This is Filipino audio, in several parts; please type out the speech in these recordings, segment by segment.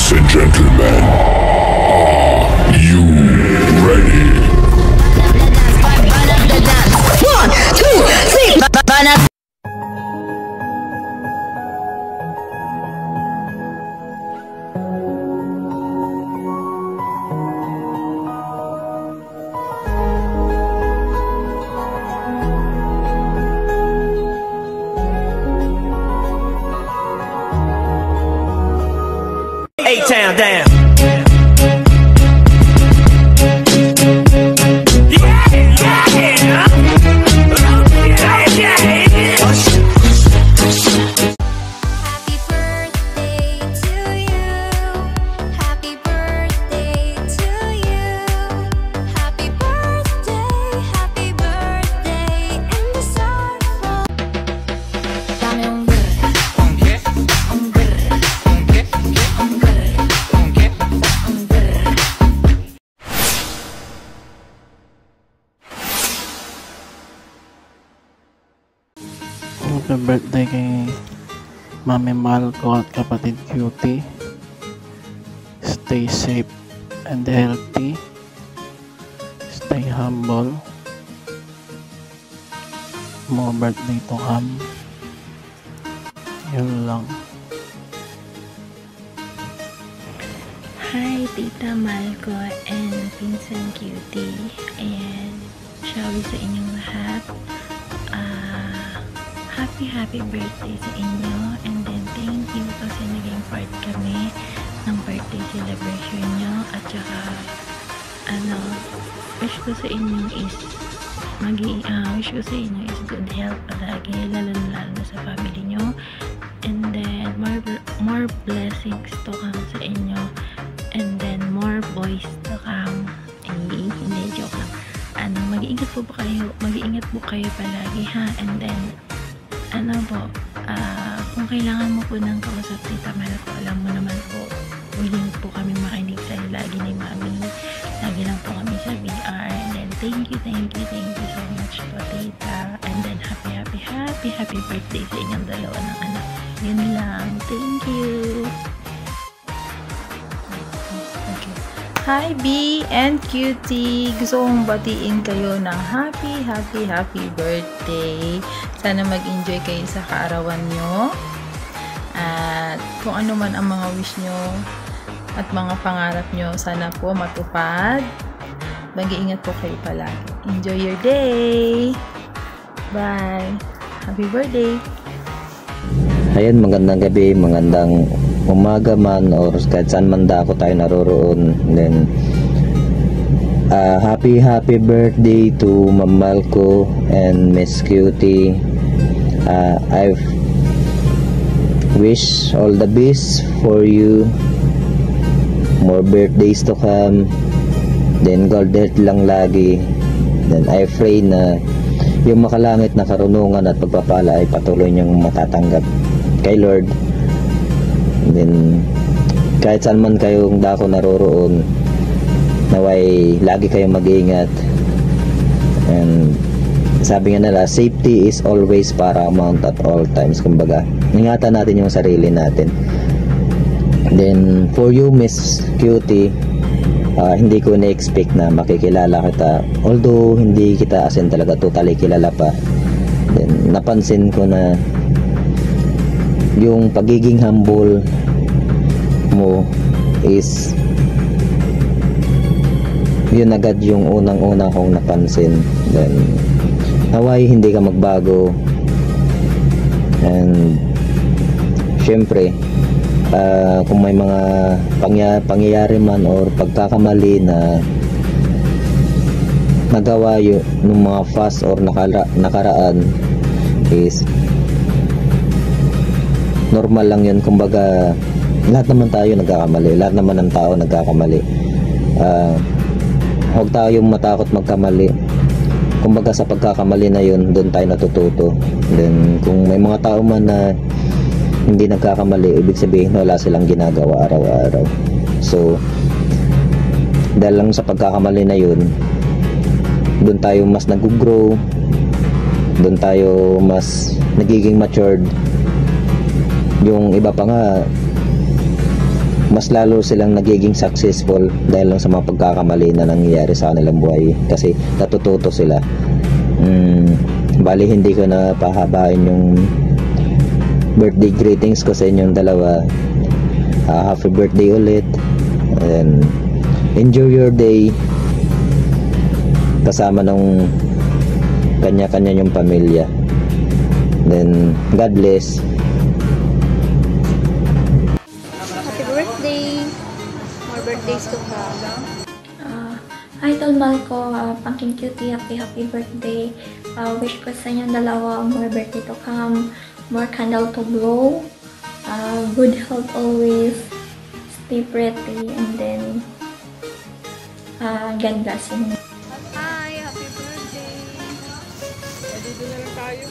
Ladies and gentlemen, are you ready? One, two, three. A-Town down. Happy birthday kay Mami Mahal ko at kapatid Cutie. Stay safe and healthy. Stay humble. More birthday to come. Yun lang. Hi, Tita Malco and Pinsan Cutie. Ayan, shawi sa inyong lahat. Happy birthday sa inyo, and then thank you kasi naging part kami ng birthday celebration nyo, at saka wish ko sa inyo is good health palagi, lalo na sa family nyo, and then more blessings to come sa inyo, and then more boys to come. Hindi, joke lang. Mag-iingat po kayo palagi, ha. And then kung kailangan mo po ng kausap, Tita Mahal ko, alam mo naman po, willing po kami makinig sa'yo lagi ni Mami. Lagi lang po kami sa VR. And then thank you so much po, Tita. And then happy birthday sa inyong dalawa ng anak. Yun lang. Thank you. Hi B and Cutie! Gusto kong batiin kayo ng happy birthday. Sana mag-enjoy kayo sa kaarawan nyo. At kung ano man ang mga wish nyo at mga pangarap nyo, sana po matupad. Mag-iingat po kayo palagi. Enjoy your day! Bye! Happy birthday! Ayan, magandang gabi, magandang umaga man or kahit saan man dako tayo naroroon. Then happy birthday to Ma'am Malco and Miss Cutie. I wish all the best for you, more birthdays to come, then good health lang lagi. Then I pray na yung makalangit na karunungan at pagpapala ay patuloy niyong matatanggap kay Lord. Then kahit saan man kayong dako naroroon, naway lagi kayong mag-iingat. And sabi nga nila, safety is always paramount at all times. Kumbaga, ingatan natin yung sarili natin. Then for you, Miss Cutie, hindi ko na-expect na makikilala kita, although hindi kita as in talaga totally kilala pa. Then napansin ko na yung pagiging humble mo is yun agad yung unang-una kong napansin. Then naway hindi ka magbago, and syempre kung may mga pangyayari man or pagkakamali na nagawa yun ng mga past or nakaraan is normal lang yun. Kumbaga lahat naman tayo nagkakamali, lahat naman ng tao nagkakamali. Huwag tayong matakot magkamali. Kumbaga sa pagkakamali na yun, doon tayo natututo. Then kung may mga tao man na hindi nagkakamali, ibig sabihin wala silang ginagawa araw-araw. So dahil lang sa pagkakamali na yun, doon tayo mas nag-grow, doon tayo mas nagiging matured. Yung iba pa nga mas lalo silang nagiging successful dahil lang sa mga pagkakamali na nangyayari sa kanilang buhay, kasi natututo sila. Bali hindi ko na pahabain yung birthday greetings ko sa inyong dalawa. Happy birthday ulit, and enjoy your day kasama ng kanya-kanya yung pamilya. Then God bless. Happy birthday! More birthdays to come. Hi, Tol Malco, Pumpkin Cutie, happy birthday. Wish ko sa inyong dalawa more birthday to come, more candle to blow, good health always, stay pretty, and then God bless you. Hi! Happy birthday! Dito na lang tayo.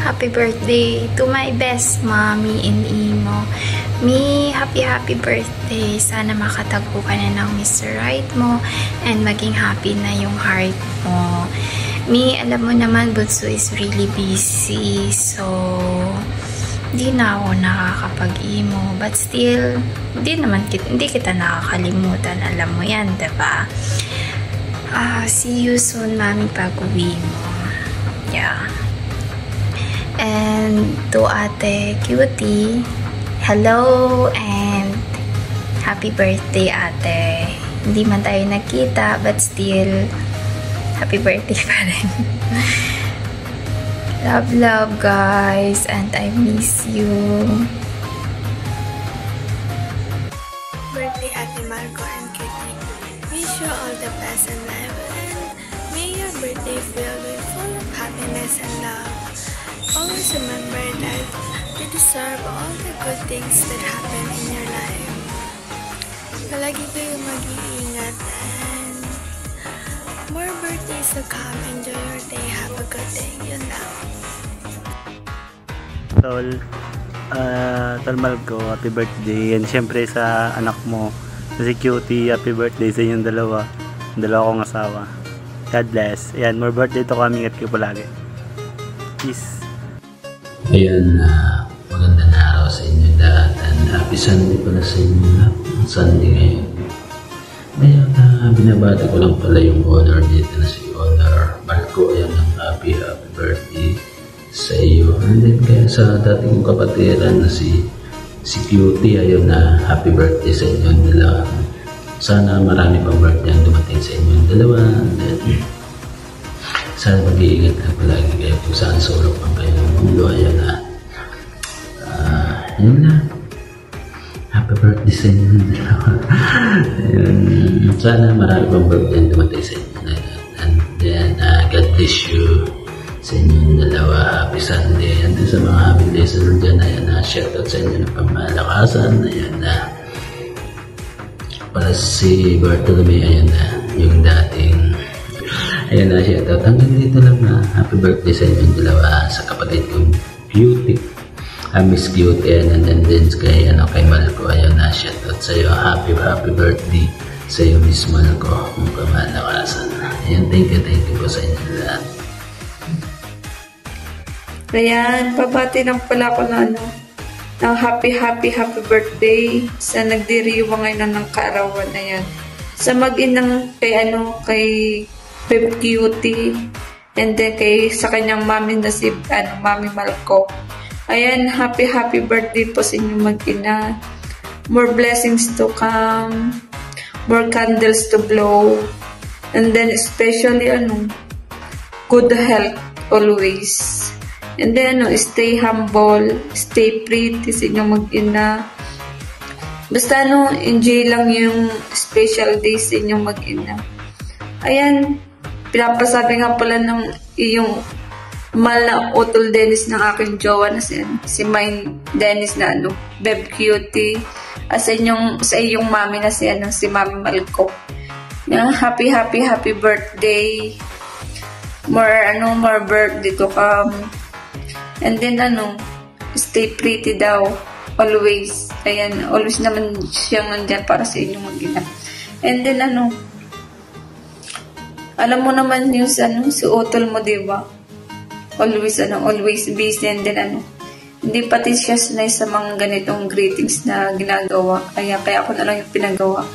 Happy birthday to my best mommy and imo. Mi, happy birthday. Sana makatagpo ka na ng Mr. Right mo and maging happy na yung heart mo. Mi, alam mo naman, Bunso is really busy. So, di na ako nakakapag-imo. But still, hindi kita nakakalimutan. Alam mo yan, diba? See you soon, mami, pag-uwi mo. Yeah. And to Ate Cutie, hello and happy birthday, Ate. Hindi man tayo nagkita, but still, happy birthday pa rin. Love, guys, and I miss you. Birthday, Ate Marco and Cutie. Wish you all the best in life, and may your birthday filled with full of happiness and love. Always remember that you deserve all the good things that happen in your life. Palagi kayong mag-iingat, and more birthdays to come. Enjoy your day. Have a good day. Yun lang. Tol Malco, happy birthday. And syempre sa anak mo, si Cutie, happy birthday sa inyong dalawa. Dalawa kong asawa. God bless. Ayan, more birthday to kami. Ingat kayo palagi. Peace. Ayan, magandang araw sa inyo lahat, and happy Sunday pala sa inyo lahat. Sunday ngayon. Ngayon, binabati ko lang pala yung owner dito na si Owner Marco. Ayan, happy birthday sa iyo. And then kaya sa dating kong kapatiran na si Cutie, ayun na happy birthday sa inyo dalawa. Sana marami pang birthday ang dumating sa inyo dalawa. And then sana mag-iingat na palagi kayo kung saan sulok ang kayong mundo. Ayan na. Yun na. Happy birthday sa inyo. Sana marami pang birthday ang dumating sa inyo. And then, God bless you sa inyong dalawa. Happy Sunday. And then sa mga happy listener dyan, ayan na. Shoutout sa inyo ng pamalakasan. Ayan na. Para si Bartolome, ayan na. Yung dating ayan na, shoutout. Hanggang dito lang na. Happy birthday sa inyong dalawa, sa kapatid kong Cutie. Miss Cutie, and then kay Malco. Ayan na, shoutout sa iyo. Happy birthday sa iyo, Miss Malco. Ang pamalakasan. Ayan, thank you po sa inyo lahat. Ayan, babati lang pala ako na ng happy birthday sa nagdiriwang ngayon ng kaarawan na yan. Sa mag-inang kay Babe Cutie, and then sa kanyang mami na si Mami Malco. Ayan, happy birthday po sa inyong mag-ina. More blessings to come, more candles to blow, and then especially good health always. And then stay humble, stay pretty sa inyong mag-ina. Basta enjoy lang yung special days sa inyong mag-ina. Ayan, pinapasabi nga pala ng iyong mahal na utol Dennis ng aking jowa na si Mine Dennis na Babe Cutie, sa iyong mami na si Mami Malco. Happy birthday. More birthday to come. And then stay pretty daw always. Ayan, always naman siyang nandyan para sa inyong mag-ina. And then alam mo naman yung si utol mo, diba? Always busy, and then Hindi pati siya sanay sa mga ganitong greetings na ginagawa. Kaya ako na lang yung pinagawa.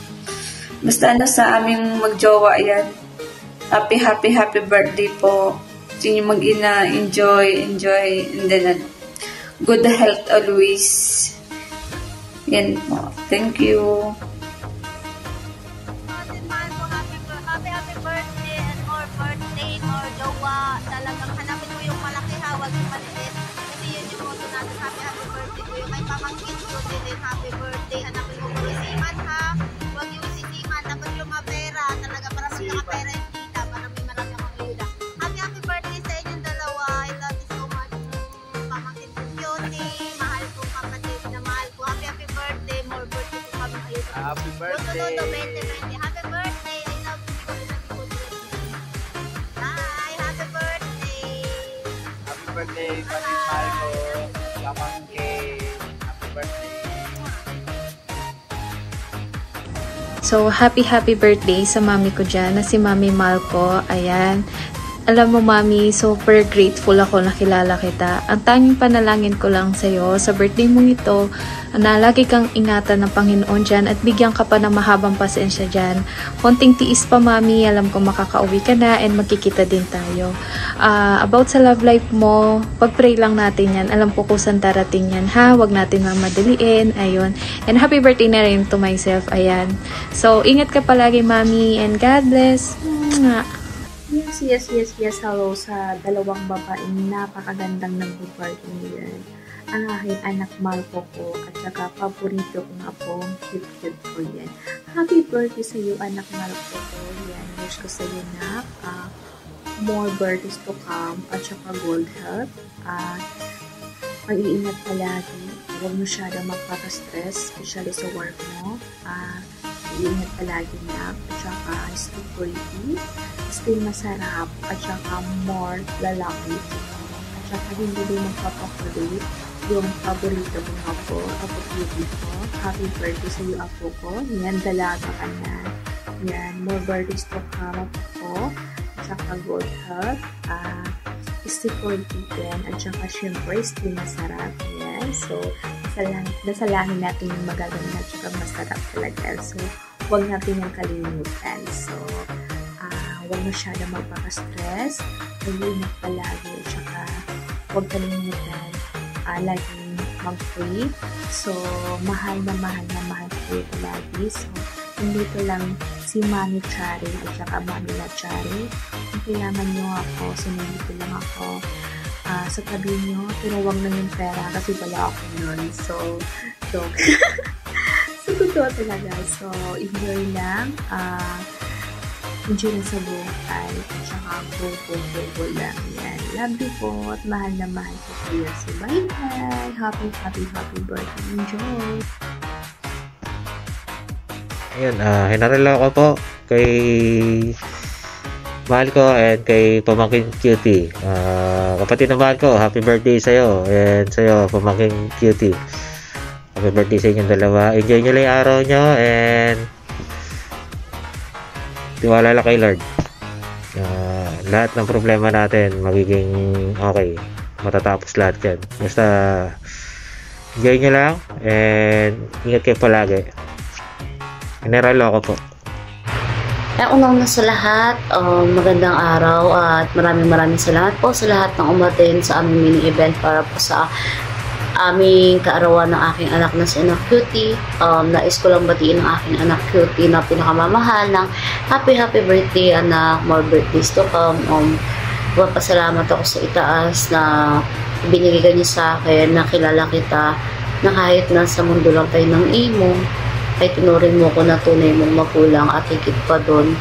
Basta sa aming magjowa yan. Happy birthday po. Sa inyo mag-ina, enjoy, and then good health always. Yan po. Thank you. Happy birthday and more birthday, more jowa. Talagang hanapin mo yung malaki ha, wag yung maliit. Kasi yun yung motto natin, happy birthday ko. Yung may pamangkin ko din, happy birthday. Hanapin mo yung siman ha. Wag yung sisiman, dapat yung mapera. Talaga marami ka pera yung kita, marami akong ayuda. Happy birthday sa inyong dalawa. I love you so much. Pamangkin ko cutie. Mahal kong kapatid na mahal ko. Happy birthday, more birthday ko kami ayuda. Happy birthday. Happy birthday. Birthday, Patit Marco, Pamangkin, happy birthday. So, happy birthday sa mami ko dyan, na si Mami Malco. Ayan. Alam mo, Mami, super grateful ako na kilala kita. Ang tanging panalangin ko lang sa'yo sa birthday mong ito, na lagi kang ingatan ng Panginoon dyan at bigyan ka pa ng mahabang pasensya dyan. Konting tiis pa, Mami. Alam ko makakauwi ka na and magkikita din tayo. About sa love life mo, pag-pray lang natin yan. Alam ko kung saan darating yan, ha? Huwag natin mamadaliin. Ayun. And happy birthday na rin to myself. Ayan. So, ingat ka palagi, Mami. And God bless. Yes. Hello sa dalawang babaeng napakagandang nag-birthday ngayon. Ang aking anak Malco ko at saka paborito ko nga po, cute ko yan. Happy birthday sa iyo, anak Malco ko. Yan, wish ko sa iyo na more birthdays to come at saka good health. Mag-iingat palagi. Huwag masyado magpaka-stress, especially sa work mo. Mag-iingat palagi na. At saka stay pretty, stay masarap, at saka more lalaki. At saka hindi din magpapakulit. Yung paborito mo nga po, apo beauty ko. Happy birthday sa iyo, apo ko. Yan, dalaga ka na. Yan, more birthdays to come po. At saka good health. Stay pretty din. At saka syempre, stay masarap. Yan. So, nasalahin natin yung magaganda at saka masarap talaga. So, huwag natin yung kalimutan. So, huwag masyado magpaka-stress. Mag-iingat palagi. At saka, huwag kalimutan. Laging mag-pray. So, mahal na mahal ko palagi. So, nandito lang si Mami Chari at saka Mami La Chari. Kung kailangan nyo ako, so nandito lang ako sa tabi nyo. Pero huwag na yung pera kasi wala ako nun. So, joke. So, totoo talaga. So, enjoy lang. Enjoy lang sa buhay. At saka go lang. Yan. Love you po. At mahal na mahal ko kayo. So, bye-bye. Happy birthday. Enjoy. Ayun, hinarila ko po kay mahal ko and kay pamangkin cutie. Kapatid na mahal ko, happy birthday sa'yo. And sa'yo, pamangkin cutie. Happy birthday sa inyong dalawa. Enjoy nyo lang yung araw nyo and tiwala lang kay Lord. Lahat ng problema natin magiging okay. Matatapos lahat yan. Basta enjoy nyo lang and ingat kayo palagi. General ako po. Unang na sa lahat, magandang araw at maraming salamat po sa lahat ng umaten sa aming mini event para po sa aming kaarawan ng aking anak na si Anak Cutie. Nais ko lang batiin ang aking Anak Cutie na pinakamamahal ng happy birthday anak, more birthdays to come. Magpasalamat ako sa itaas na binigay ka niya sa akin, na kilala kita, na kahit nasa mundo lang tayo ng imo, ay tunurin mo ko na tunay mong magulang at higit pa doon.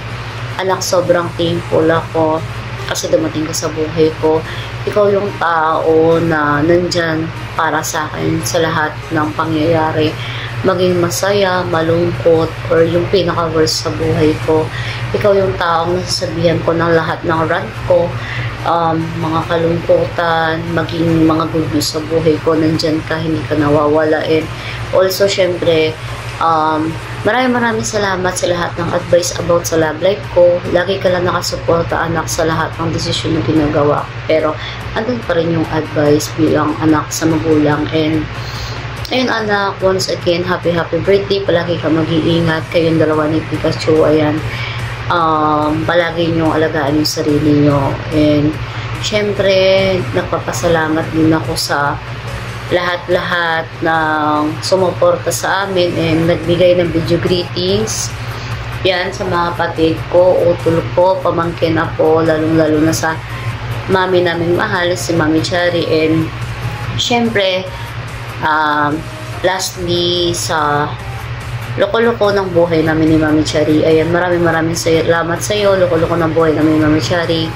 Anak, sobrang thankful ako kasi dumating ka sa buhay ko. Ikaw yung tao na nandyan para sa akin sa lahat ng pangyayari. Maging masaya, malungkot, or yung pinaka-worst sa buhay ko. Ikaw yung taong nasasabihan ko ng lahat ng rant ko, mga kalungkutan, maging mga good news sa buhay ko. Nandyan ka, hindi ka nawawala. And also, syempre, Maraming salamat sa lahat ng advice about sa love life ko. Lagi ka lang nakasuporta, anak, sa lahat ng desisyon na ginagawa. Pero andun pa rin yung advice bilang anak sa magulang. And ayun anak, once again, happy birthday. Palagi ka mag-iingat. Kayong dalawa ni Pikachu, ayan. Palagi nyo alagaan yung sarili nyo. And syempre, nagpapasalamat din ako sa lahat-lahat ng sumuporta sa amin and nagbigay ng video greetings. Yan sa mga kapatid ko, utol ko, pamangkin ako, lalong-lalo na sa mami namin mahal, si Mami Chari. And syempre, lastly, sa loko-loko ng buhay namin ni Mami Chari. Ayan, maraming salamat sa iyo, loko-loko ng buhay namin ni Mami Chari.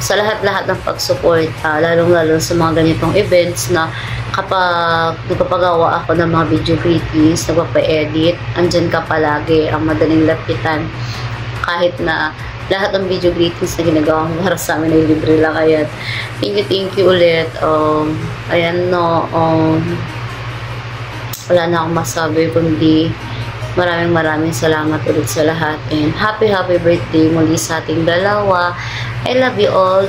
Sa lahat-lahat ng pag-support, lalong-lalo sa mga ganitong events na kapag nagpapagawa ako ng mga video greetings, nagpapa-edit, andyan ka palagi, ang madaling lapitan. Kahit na lahat ng video greetings na ginagawa mo para sa amin ay libre lang. Ayan, thank you ulit. Ayan no, wala na akong masabi kundi maraming salamat ulit sa lahat. And happy birthday muli sa ating dalawa. I love you all.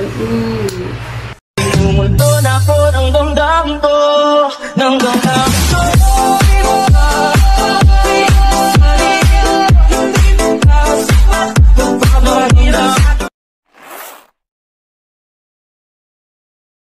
Pumunto na po ng damdam ko, ng damdam